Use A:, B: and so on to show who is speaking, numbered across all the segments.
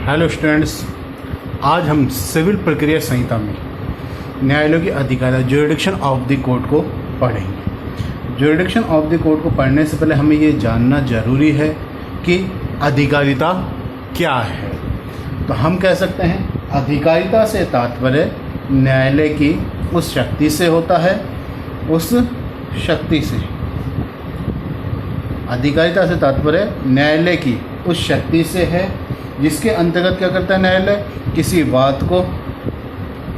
A: Hello students, आज हम civil प्रक्रिया संहिता में न्यायालयों की अधिकारिता ज्यूरिडिक्शन ऑफ द कोर्ट को पढ़ेंगे। ज्यूरिडिक्शन ऑफ द कोर्ट को पढ़ने से पहले हमें ये जानना जरूरी है कि अधिकारिता क्या है। तो हम कह सकते हैं अधिकारिता से तात्पर्य न्यायालय की उस शक्ति से होता है, उस शक्ति से। अधिकारिता से तात्पर्य न्यायालय की उस शक्ति से है जिसके अंतर्गत क्या करता है न्यायालय, किसी बात को,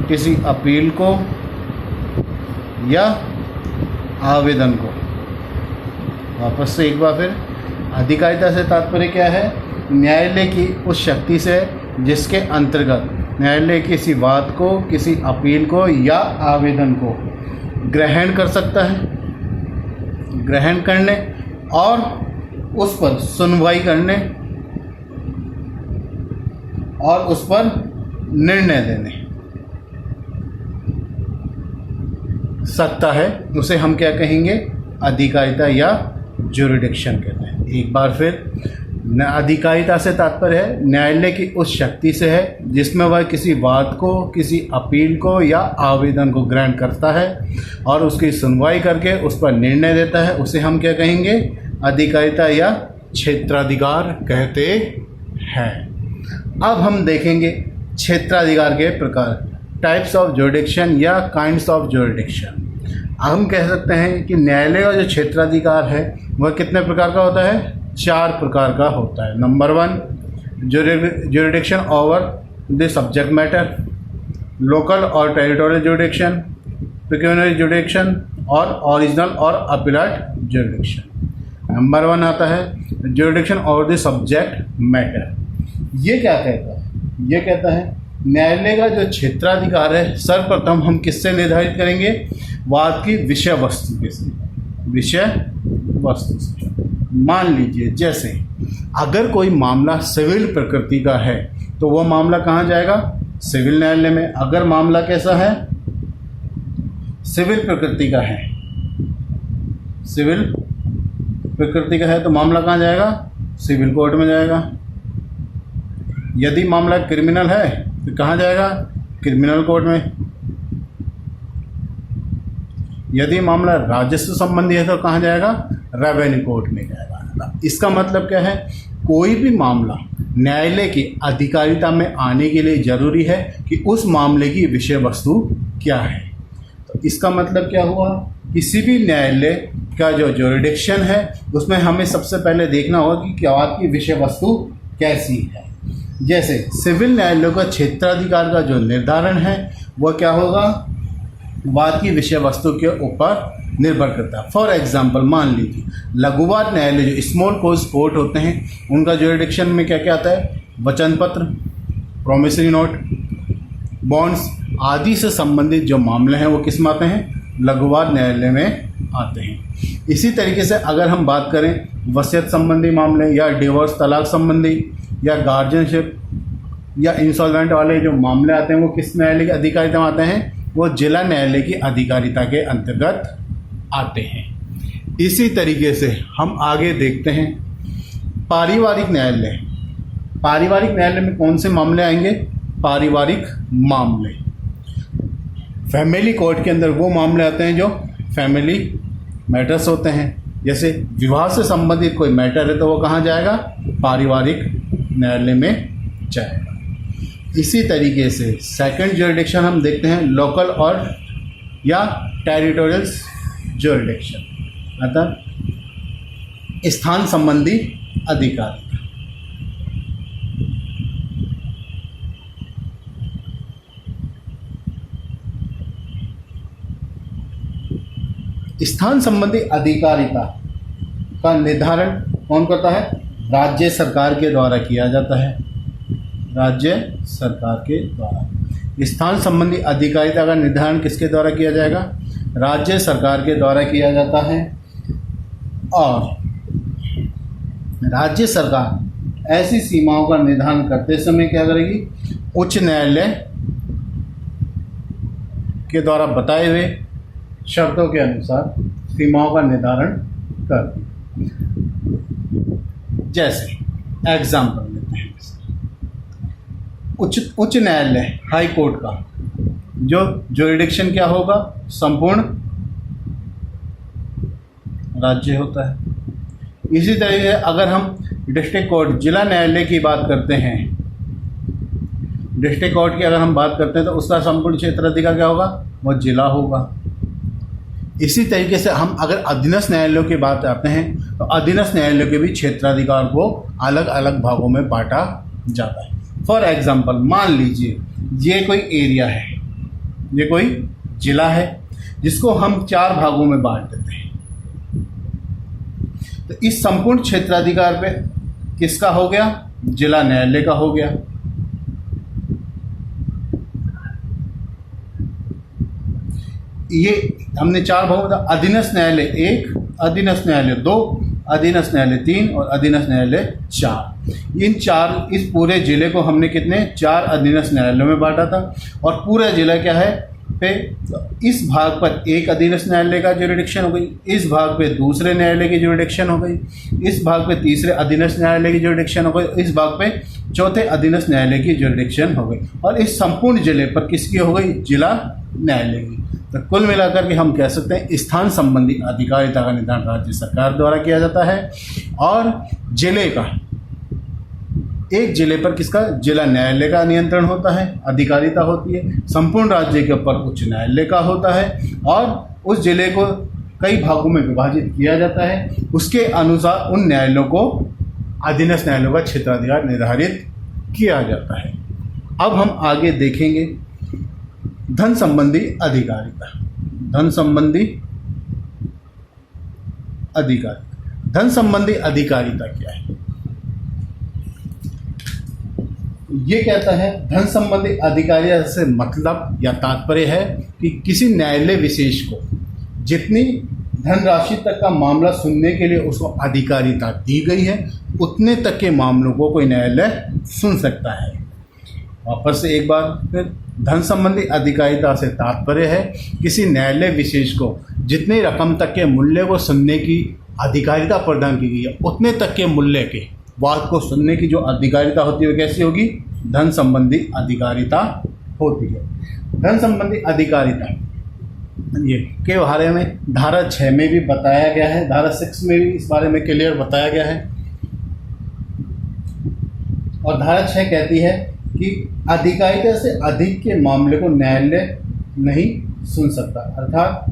A: किसी अपील को या आवेदन को। वापस से एक बार फिर, अधिकारिता से तात्पर्य क्या है, न्यायालय की उस शक्ति से जिसके अंतर्गत न्यायालय किसी बात को, किसी अपील को या आवेदन को ग्रहण कर सकता है, ग्रहण करने और उस पर सुनवाई करने और उस पर निर्णय देने सकता है, उसे हम क्या कहेंगे, अधिकारिता या ज्यूरिडिक्शन कहते हैं। एक बार फिर, अधिकारिता से तात्पर्य है न्यायालय की उस शक्ति से है जिसमें वह किसी बात को, किसी अपील को या आवेदन को ग्रहण करता है और उसकी सुनवाई करके उस पर निर्णय देता है, उसे हम क्या कहेंगे, अधिकारिता या क्षेत्राधिकार कहते हैं। अब हम देखेंगे क्षेत्राधिकार के प्रकार, टाइप्स ऑफ ज्यूरिडिक्शन या काइंड्स ऑफ ज्यूरिडिक्शन। हम कह सकते हैं कि न्यायालय का जो क्षेत्राधिकार है वह कितने प्रकार का होता है, 4 प्रकार का होता है। Number 1, jurisdiction over the subject matter, local और टेरिटोरियल ज्यूरिडिक्शन, पेक्यूनियरी ज्यूरिडिक्शन और ओरिजिनल और अपीलेट ज्यूरिडिक्शन। नंबर 1 आता है jurisdiction over the subject matter. ये क्या कहता है, ये कहता है न्यायालय का जो क्षेत्राधिकार है सर्वप्रथम हम किससे निर्धारित करेंगे, वाद की विषय वस्तु के से, विषय वस्तु से। मान लीजिए जैसे अगर कोई मामला सिविल प्रकृति का है तो वह मामला कहाँ जाएगा, सिविल न्यायालय में। अगर मामला कैसा है, सिविल प्रकृति का है, सिविल प्रकृति का है तो मामला कहाँ जाएगा, सिविल कोर्ट में जाएगा। यदि मामला क्रिमिनल है तो कहाँ जाएगा, क्रिमिनल कोर्ट में। यदि मामला राजस्व संबंधी है तो कहाँ जाएगा, रेवेन्यू कोर्ट में जाएगा। इसका मतलब क्या है, कोई भी मामला न्यायालय की अधिकारिता में आने के लिए जरूरी है कि उस मामले की विषय वस्तु क्या है। तो इसका मतलब क्या हुआ, किसी भी न्यायालय का जो ज्यूरिडिक्शन है उसमें हमें सबसे पहले देखना होगा कि क्या की विषय वस्तु कैसी है। जैसे सिविल न्यायालयों का क्षेत्राधिकार का जो निर्धारण है वह क्या होगा, वाद की विषय वस्तु के ऊपर निर्भर करता है। फॉर एग्जांपल मान लीजिए लघुवाद न्यायालय जो स्मॉल कोज कोर्ट होते हैं उनका ज्यूरिडिक्शन में क्या क्या आता है, वचन पत्र, प्रोमिसरी नोट, बॉन्ड्स आदि से संबंधित जो मामले हैं वो किस में आते हैं, लघुवाद न्यायालय में आते हैं। इसी तरीके से अगर हम बात करें वसीयत संबंधी मामले या डिवोर्स तलाक संबंधी या गार्जियनशिप या इंसॉल्वेंट वाले जो मामले आते हैं वो किस न्यायालय की अधिकारिता में आते हैं, वो जिला न्यायालय की अधिकारिता के अंतर्गत आते हैं। इसी तरीके से हम आगे देखते हैं पारिवारिक न्यायालय। पारिवारिक न्यायालय में कौन से मामले आएंगे, पारिवारिक मामले। फैमिली कोर्ट के अंदर वो मामले आते हैं जो फैमिली मैटर्स होते हैं। जैसे विवाह से संबंधित कोई मैटर है तो वो कहाँ जाएगा, पारिवारिक न्यायालय में जाएगा। इसी तरीके से सेकंड ज्यूरिडिक्शन हम देखते हैं लोकल और या टेरिटोरियल ज्यूरिडिक्शन, अर्थात स्थान संबंधी अधिकारिता। स्थान संबंधी अधिकारिता का निर्धारण कौन करता है, राज्य सरकार के द्वारा किया जाता है, राज्य सरकार के द्वारा। स्थान संबंधी अधिकारिता का निर्धारण किसके द्वारा किया जाएगा, राज्य सरकार के द्वारा किया जाता है। और राज्य सरकार ऐसी सीमाओं का निर्धारण करते समय क्या करेगी, उच्च न्यायालय के द्वारा बताए हुए शर्तों के अनुसार सीमाओं का निर्धारण कर। जैसे एग्जाम्पल लेते हैं, उच्च न्यायालय हाई कोर्ट का जो जुरिडिक्शन क्या होगा, संपूर्ण राज्य होता है। इसी तरीके से अगर हम डिस्ट्रिक्ट कोर्ट जिला न्यायालय की बात करते हैं, डिस्ट्रिक्ट कोर्ट की अगर हम बात करते हैं तो उसका संपूर्ण क्षेत्राधिकार क्या होगा, वो जिला होगा। इसी तरीके से हम अगर अधीनस्थ न्यायालयों की बात करते हैं तो अधीनस्थ न्यायालयों के भी क्षेत्राधिकार को अलग अलग भागों में बांटा जाता है। फॉर एग्जाम्पल मान लीजिए ये कोई एरिया है, ये कोई जिला है जिसको हम 4 भागों में बांट देते हैं, तो इस संपूर्ण क्षेत्राधिकार पे किसका हो गया, जिला न्यायालय का हो गया। ये हमने 4 भागों में, अधीनस्थ न्यायालय 1, अधीनस्थ न्यायालय 2, अधीनस्थ न्यायालय 3 और अधीनस्थ न्यायालय 4। इन 4 इस पूरे जिले को हमने कितने 4 अधीनस्थ न्यायालयों में बांटा था। और पूरा जिला क्या है पे, इस भाग पर एक अधीनस्थ न्यायालय का जुरिडिक्शन हो गई, इस भाग पे दूसरे न्यायालय की जुरिडिक्शन हो गई, इस भाग पे तीसरे अधीनस्थ न्यायालय की जुरिडिक्शन हो गई, इस भाग पे चौथे अधीनस्थ न्यायालय की जुरिडिक्शन हो गई, और इस संपूर्ण जिले पर किसकी हो गई, जिला न्यायालय की। तो कुल मिलाकर के हम कह सकते हैं स्थान संबंधी अधिकारिता का निर्धारण राज्य सरकार द्वारा किया जाता है, और जिले का, एक जिले पर किसका, जिला न्यायालय का नियंत्रण होता है, अधिकारिता होती है। संपूर्ण राज्य के ऊपर उच्च न्यायालय का होता है, और उस जिले को कई भागों में विभाजित किया जाता है। उसके अनुसार उन न्यायालयों को अधीनस्थ न्यायालयों का क्षेत्राधिकार निर्धारित किया जाता है। अब हम आगे देखेंगे धन संबंधी अधिकारिता। धन संबंधी अधिकारिता, धन संबंधी अधिकारिता क्या है? ये कहता है धन संबंधी अधिकारिता से मतलब या तात्पर्य है कि किसी न्यायालय विशेष को जितनी धनराशि तक का मामला सुनने के लिए उसको अधिकारिता दी गई है, उतने तक के मामलों को कोई न्यायालय सुन सकता है। वापस से एक बार फिर, धन संबंधी अधिकारिता से तात्पर्य है किसी न्यायालय विशेष को जितनी रकम तक के मूल्य को सुनने की अधिकारिता प्रदान की गई है, उतने तक के मूल्य के बात को सुनने की जो अधिकारिता होती है वो कैसी होगी, धन संबंधी अधिकारिता होती है। धन संबंधी अधिकारिता ये के बारे में धारा 6 में भी बताया गया है, धारा 6 में भी इस बारे में क्लियर बताया गया है। और धारा 6 कहती है कि अधिकारिता से अधिक के मामले को न्यायालय नहीं सुन सकता, अर्थात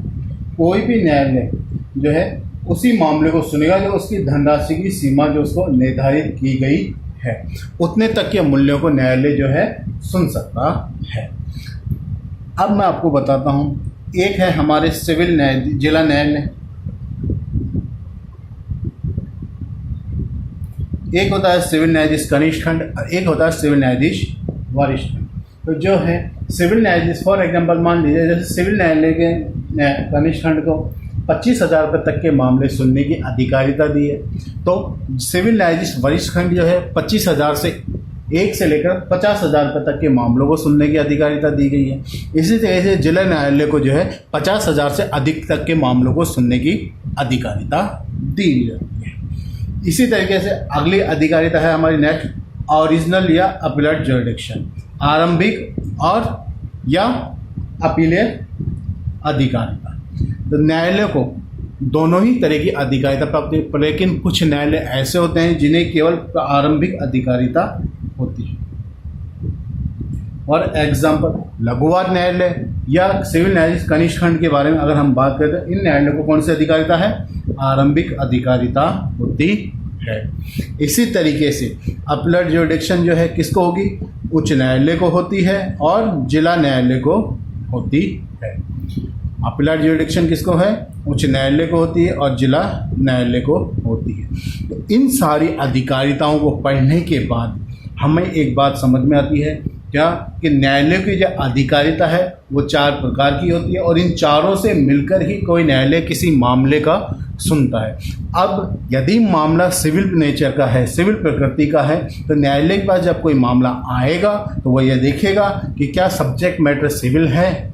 A: कोई भी न्यायालय जो है उसी मामले को सुनेगा जो उसकी धनराशि की सीमा जो उसको निर्धारित की गई है, उतने तक के मूल्यों को न्यायालय जो है सुन सकता है। अब मैं आपको बताता हूँ, एक है हमारे सिविल न्यायाधीश जिला न्यायालय, एक होता है सिविल न्यायाधीश कनिष्ठ खंड और एक होता है सिविल न्यायाधीश वरिष्ठ खंड। तो जो है सिविल न्यायाधीश, फॉर एग्जांपल मान लीजिए जैसे सिविल न्यायालय के कनिष्ठ खंड को 25,000 रुपये तक के मामले सुनने की अधिकारिता दी है, तो सिविल न्यायाधीश वरिष्ठ खंड जो है 25,000 से 1 से लेकर 50,000 रुपये तक के मामलों को सुनने की अधिकारिता दी गई है। इसी तरह से जिला न्यायालय को जो है 50,000 से अधिक तक के मामलों को सुनने की अधिकारिता दी जाती है। इसी तरीके से अगली अधिकारिता है हमारी नेक्स्ट, ओरिजिनल या अपीलेट जुरिडिक्शन, आरंभिक और या अपीलीय अधिकारिता। तो न्यायालय को दोनों ही तरह की अधिकारिता प्राप्त है, लेकिन कुछ न्यायालय ऐसे होते हैं जिन्हें केवल आरंभिक अधिकारिता होती है। और एग्जाम्पल लघुवाद न्यायालय या सिविल न्यायाधीश कनिष्ठ खंड के बारे में अगर हम बात करते हैं, इन न्यायालयों को कौन सी अधिकारिता है, आरंभिक अधिकारिता होती है। इसी तरीके से अपीलेट जुरिडिक्शन जो है किसको होगी, उच्च न्यायालय को होती है और जिला न्यायालय को होती है। अपीलेट जुरिडिक्शन किसको है, उच्च न्यायालय को होती है और जिला न्यायालय को होती है। तो इन सारी अधिकारिताओं को पढ़ने के बाद हमें एक बात समझ में आती है क्या, कि न्यायालय की जो अधिकारिता है वो 4 प्रकार की होती है और इन चारों से मिलकर ही कोई न्यायालय किसी मामले का सुनता है। अब यदि मामला सिविल नेचर का है, सिविल प्रकृति का है, तो न्यायालय के पास जब कोई मामला आएगा तो वह यह देखेगा कि क्या सब्जेक्ट मैटर सिविल है,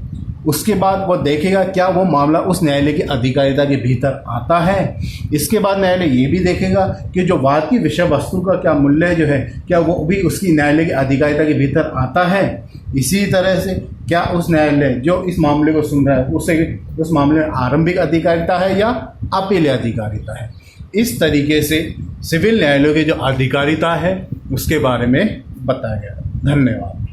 A: उसके बाद वो देखेगा क्या वो मामला उस न्यायालय की अधिकारिता के भीतर आता है। इसके बाद न्यायालय ये भी देखेगा कि जो वाद की विषय वस्तु का क्या मूल्य जो है क्या वो भी उसकी न्यायालय की अधिकारिता के भीतर आता है। इसी तरह से क्या उस न्यायालय जो इस मामले को सुन रहा है उसे उस मामले में आरंभिक अधिकारिता है या अपील अधिकारिता है। इस तरीके से सिविल न्यायालयों की जो अधिकारिता है उसके बारे में बताया गया। धन्यवाद।